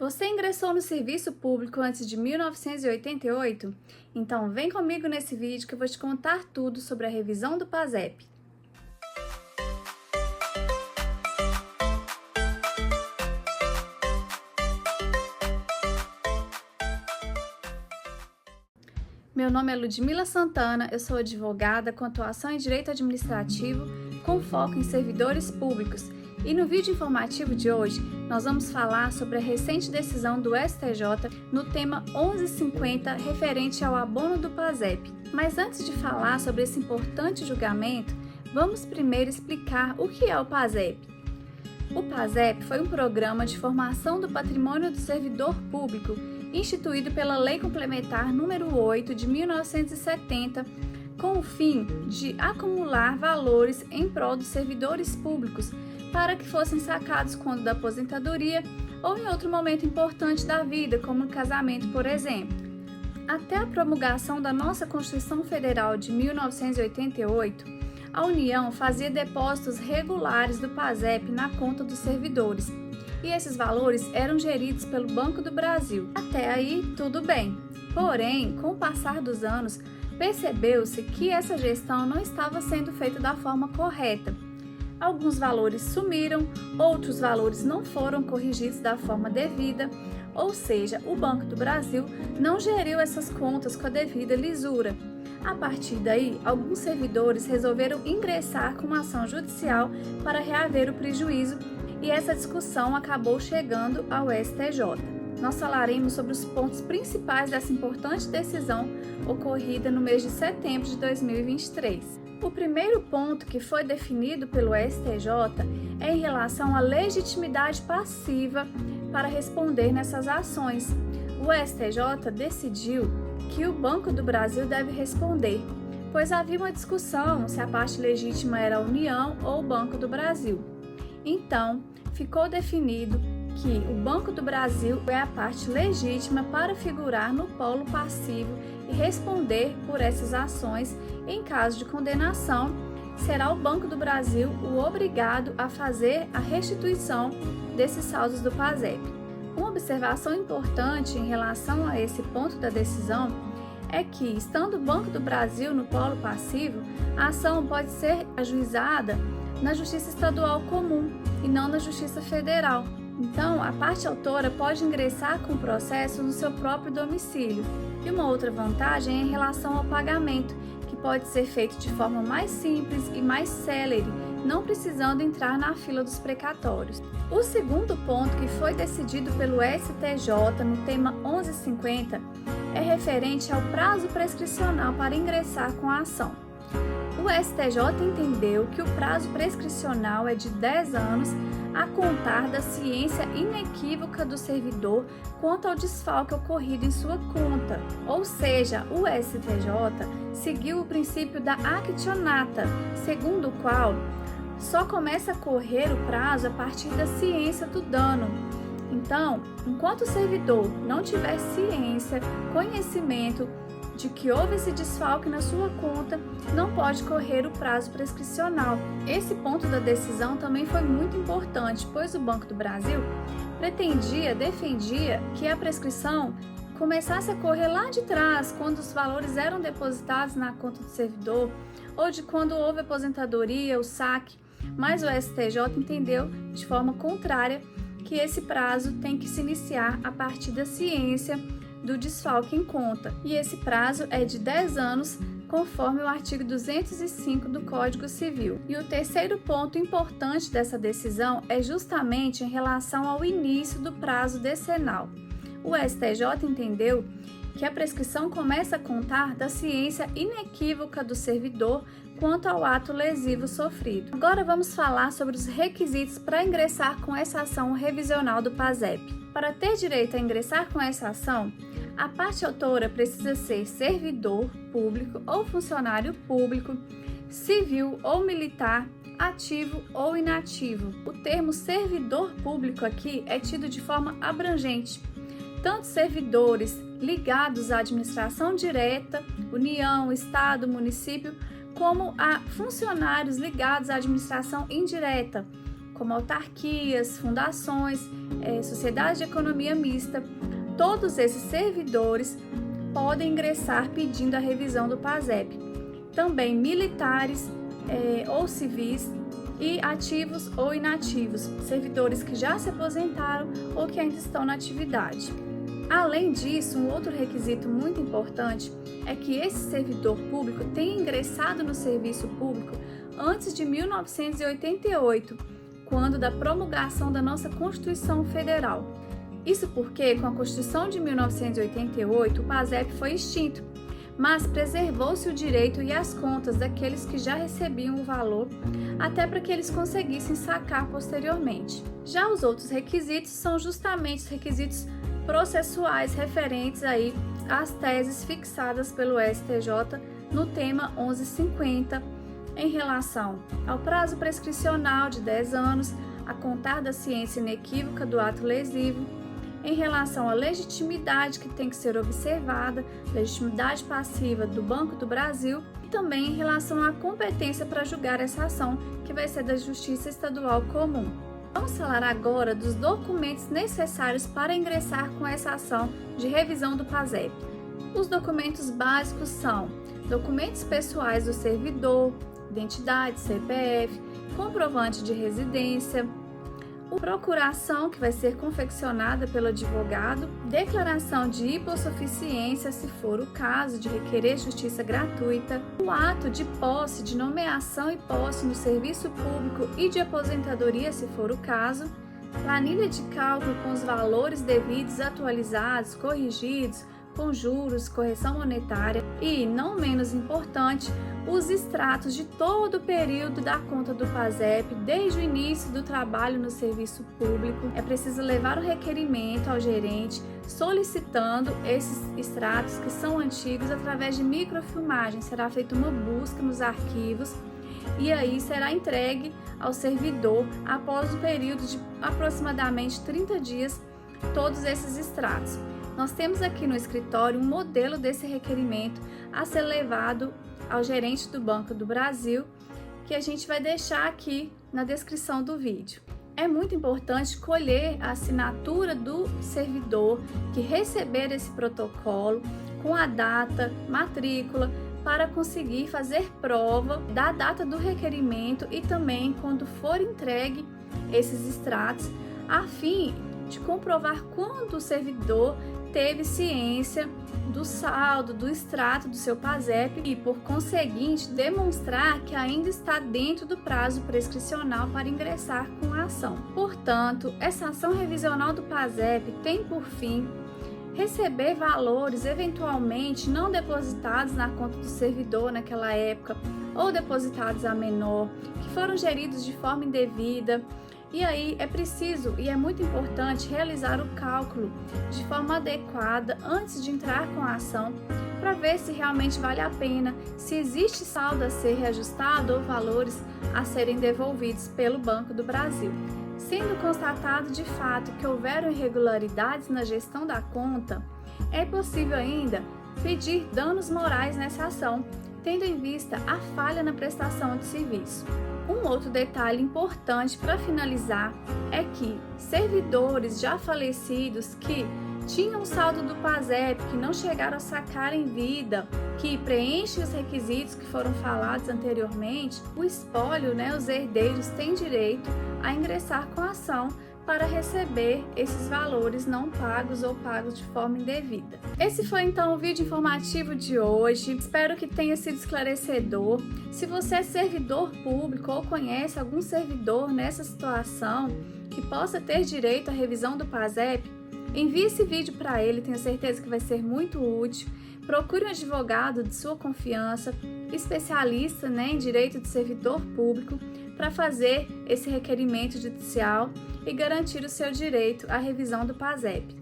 Você ingressou no serviço público antes de 1988? Então vem comigo nesse vídeo que eu vou te contar tudo sobre a revisão do PASEP. Meu nome é Ludmila Santana, eu sou advogada com atuação em Direito Administrativo com foco em servidores públicos. E no vídeo informativo de hoje, nós vamos falar sobre a recente decisão do STJ no tema 1150 referente ao abono do PASEP. Mas antes de falar sobre esse importante julgamento, vamos primeiro explicar o que é o PASEP. O PASEP foi um programa de formação do patrimônio do servidor público instituído pela Lei Complementar número 8 de 1970, com o fim de acumular valores em prol dos servidores públicos para que fossem sacados quando da aposentadoria ou em outro momento importante da vida, como o casamento, por exemplo. Até a promulgação da nossa Constituição Federal de 1988, a União fazia depósitos regulares do PASEP na conta dos servidores, e esses valores eram geridos pelo Banco do Brasil. Até aí, tudo bem. Porém, com o passar dos anos, percebeu-se que essa gestão não estava sendo feita da forma correta. Alguns valores sumiram, outros valores não foram corrigidos da forma devida, ou seja, o Banco do Brasil não geriu essas contas com a devida lisura. A partir daí, alguns servidores resolveram ingressar com uma ação judicial para reaver o prejuízo e essa discussão acabou chegando ao STJ. Nós falaremos sobre os pontos principais dessa importante decisão ocorrida no mês de setembro de 2023. O primeiro ponto que foi definido pelo STJ é em relação à legitimidade passiva para responder nessas ações. O STJ decidiu que o Banco do Brasil deve responder, pois havia uma discussão se a parte legítima era a União ou o Banco do Brasil. Então, ficou definido que o Banco do Brasil é a parte legítima para figurar no polo passivo e responder por essas ações. Em caso de condenação, será o Banco do Brasil o obrigado a fazer a restituição desses saldos do PASEP. Uma observação importante em relação a esse ponto da decisão é que, estando o Banco do Brasil no polo passivo, a ação pode ser ajuizada na Justiça Estadual Comum e não na Justiça Federal. Então, a parte autora pode ingressar com o processo no seu próprio domicílio. E uma outra vantagem é em relação ao pagamento, que pode ser feito de forma mais simples e mais célere, não precisando entrar na fila dos precatórios. O segundo ponto que foi decidido pelo STJ no tema 1150 é referente ao prazo prescricional para ingressar com a ação. O STJ entendeu que o prazo prescricional é de 10 anos a contar da ciência inequívoca do servidor quanto ao desfalque ocorrido em sua conta. Ou seja, o STJ seguiu o princípio da actionata, segundo o qual só começa a correr o prazo a partir da ciência do dano. Então, enquanto o servidor não tiver ciência, conhecimento de que houve esse desfalque na sua conta, não pode correr o prazo prescricional. Esse ponto da decisão também foi muito importante, pois o Banco do Brasil defendia que a prescrição começasse a correr lá de trás, quando os valores eram depositados na conta do servidor, ou de quando houve aposentadoria, o saque, mas o STJ entendeu de forma contrária que esse prazo tem que se iniciar a partir da ciência do desfalque em conta, e esse prazo é de 10 anos, conforme o artigo 205 do Código Civil. E o terceiro ponto importante dessa decisão é justamente em relação ao início do prazo decenal. O STJ entendeu que a prescrição começa a contar da ciência inequívoca do servidor quanto ao ato lesivo sofrido. Agora vamos falar sobre os requisitos para ingressar com essa ação revisional do PASEP. Para ter direito a ingressar com essa ação, a parte autora precisa ser servidor público ou funcionário público, civil ou militar, ativo ou inativo. O termo servidor público aqui é tido de forma abrangente. Tanto servidores ligados à administração direta, União, Estado, município, como a funcionários ligados à administração indireta, como autarquias, fundações, sociedades de economia mista. Todos esses servidores podem ingressar pedindo a revisão do PASEP. Também militares ou civis e ativos ou inativos, servidores que já se aposentaram ou que ainda estão na atividade. Além disso, um outro requisito muito importante é que esse servidor público tenha ingressado no serviço público antes de 1988, quando da promulgação da nossa Constituição Federal. Isso porque, com a Constituição de 1988, o PASEP foi extinto, mas preservou-se o direito e as contas daqueles que já recebiam o valor, até para que eles conseguissem sacar posteriormente. Já os outros requisitos são justamente os requisitos processuais referentes aí às teses fixadas pelo STJ no tema 1150, em relação ao prazo prescricional de 10 anos, a contar da ciência inequívoca do ato lesivo, em relação à legitimidade que tem que ser observada, legitimidade passiva do Banco do Brasil, e também em relação à competência para julgar essa ação, que vai ser da Justiça Estadual Comum. Vamos falar agora dos documentos necessários para ingressar com essa ação de revisão do PASEP. Os documentos básicos são documentos pessoais do servidor, identidade, CPF, comprovante de residência, procuração, que vai ser confeccionada pelo advogado, declaração de hipossuficiência, se for o caso de requerer justiça gratuita, o ato de posse, de nomeação e posse no serviço público e de aposentadoria, se for o caso, planilha de cálculo com os valores devidos atualizados, corrigidos, com juros, correção monetária e, não menos importante, os extratos de todo o período da conta do PASEP, desde o início do trabalho no serviço público. É preciso levar o requerimento ao gerente solicitando esses extratos que são antigos através de microfilmagem. Será feita uma busca nos arquivos e aí será entregue ao servidor após um período de aproximadamente 30 dias todos esses extratos. Nós temos aqui no escritório um modelo desse requerimento a ser levado ao gerente do Banco do Brasil, que a gente vai deixar aqui na descrição do vídeo. É muito importante colher a assinatura do servidor que receber esse protocolo com a data, matrícula, para conseguir fazer prova da data do requerimento e também quando for entregue esses extratos, a fim de comprovar quando o servidor teve ciência do saldo, do extrato do seu PASEP e, por conseguinte, demonstrar que ainda está dentro do prazo prescricional para ingressar com a ação. Portanto, essa ação revisional do PASEP tem por fim receber valores eventualmente não depositados na conta do servidor naquela época ou depositados a menor, que foram geridos de forma indevida. E aí é preciso e é muito importante realizar o cálculo de forma adequada antes de entrar com a ação para ver se realmente vale a pena, se existe saldo a ser reajustado ou valores a serem devolvidos pelo Banco do Brasil. Sendo constatado de fato que houveram irregularidades na gestão da conta, é possível ainda pedir danos morais nessa ação, tendo em vista a falha na prestação de serviço. Um outro detalhe importante para finalizar é que servidores já falecidos que tinham saldo do PASEP, que não chegaram a sacar em vida, que preenchem os requisitos que foram falados anteriormente, o espólio, os herdeiros têm direito a ingressar com a ação para receber esses valores não pagos ou pagos de forma indevida. Esse foi então o vídeo informativo de hoje, espero que tenha sido esclarecedor. Se você é servidor público ou conhece algum servidor nessa situação que possa ter direito à revisão do PASEP, envie esse vídeo para ele, tenho certeza que vai ser muito útil. Procure um advogado de sua confiança, especialista em direito de servidor público, para fazer esse requerimento judicial e garantir o seu direito à revisão do PASEP.